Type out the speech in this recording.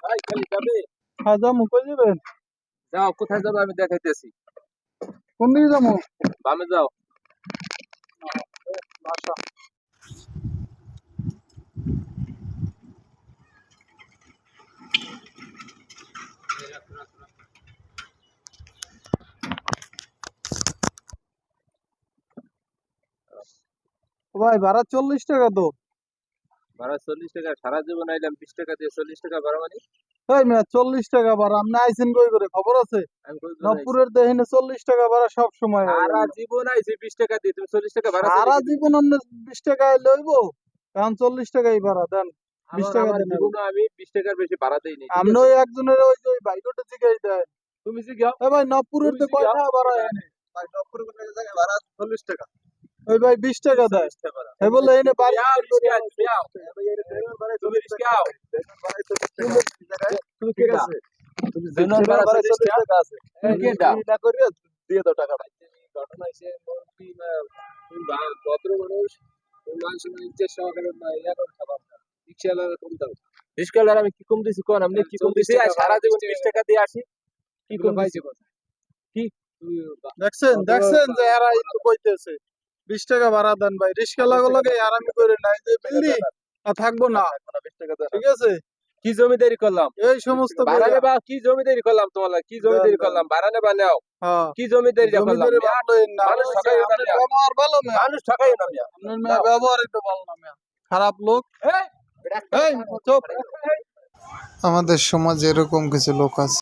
ভাই খালি যাবে? হ্যাঁ যাবো, কই যাবেন? যাও, কোথায় যাবে আমি দেখাইতেছি। কোন দিকে যাবো? বামে যাও। আচ্ছা। ভাই ভাড়া 40 টাকা তো। ভাড়া 40 টাকা? সারা জীবন আইলাম 20 টাকা দিয়ে, 40 টাকা ভাড়া মানে? এই মিয়া 40 টাকা ভাড়া, আপনি আইছেন কই করে, খবর আছে? আমি কই করে আইছি? নবপুরের দেহিনে 40 টাকা ভাড়া সব সময় হয়। সারা জীবন আইছি 20 টাকা দিয়ে, তুমি 40 টাকা ভাড়া চাইলে সারা কি তুমি? জীবন আপনি 20 টাকা লইব, এখন 40 টাকাই ভাড়া দেন। বিশ আমার টাকা আমার দেন এখন। জীবনে আমি 20 টাকার বেশি ভাড়া দেইনি, ঠিক আপনি আছে? ওই একজনের ওই যে ওই ভাইগোটা জিগাই দেন। তুমি জিগাও, এ ভাই নবপুরের তুমি তো কয় জিগাও। টাকা ভাড়া এনে? ভাই নবপুরের কোন জায়গায় ভাড়া 40 টাকা। ওই ভাই 20 টাকা দেয়। 40 টাকা ভাড়া। এ বলে এনে তুমি বাড়ি আও, বের করে রিস্কে আও, আমার তুমি আও। 40 টাকা। ভাই এর ড্রাইভার ভাড়া তুমি 40 রিস্কে টাকা আও। আছে। ড্রাইভার ভাড়া 40 টাকা আছে। তুমি ঠিক কেডা? আছে। তুমি ড্রাইভার ড্রাইভার ভাড়া ভাড়া 40 40 টাকা? টাকা আছে। এই কেডা? তুমি না করিয়া দিয়ে দাও টাকাটা। ঘটনা হইছে, তুমি তুমি ভদ্র মানুষ, তুমি মানুষের ইজ্জত সহকারে না ইয়া করে খাবার না। রিক্সাওয়ালারা কম দাও। রিক্সাওয়ালার আমি কি কম দিছি কোন? আপনি কি কম দিছি? আর সারা জীবন 20 টাকা দিয়ে আসি, কি কম দিছি? কি দেখছেন দেখছেন যে এরা একটু কইতেছে 20 টাকা ভাড়া দেন ভাই, রিস্কা লাগে আরামি করে নাই যে বিল্লি থাকবো না। 20 টাকা দেন, ঠিক আছে। কি জমিদারি করলাম? এই সমস্ত ভাড়া কইরা নেবা? কি জমিদারি করলাম তোমার? কি জমিদারি দেন। করলাম? ভাড়া নেবা নাও। হ্যাঁ, কি জমিদারি করলাম? জমিদারি মিয়া, ভালো না, মানুষ ঠকাইও না আপনার মিয়া। ব্যবহার ভালো না, মানুষ ঠকাইও না মিয়া। আপনার মেয়ে ব্যবহার একটু ভালো না মিয়া, খারাপ লোক। এই, এই চুপ। এই, আমাদের সমাজে এরকম কিছু লোক আছে।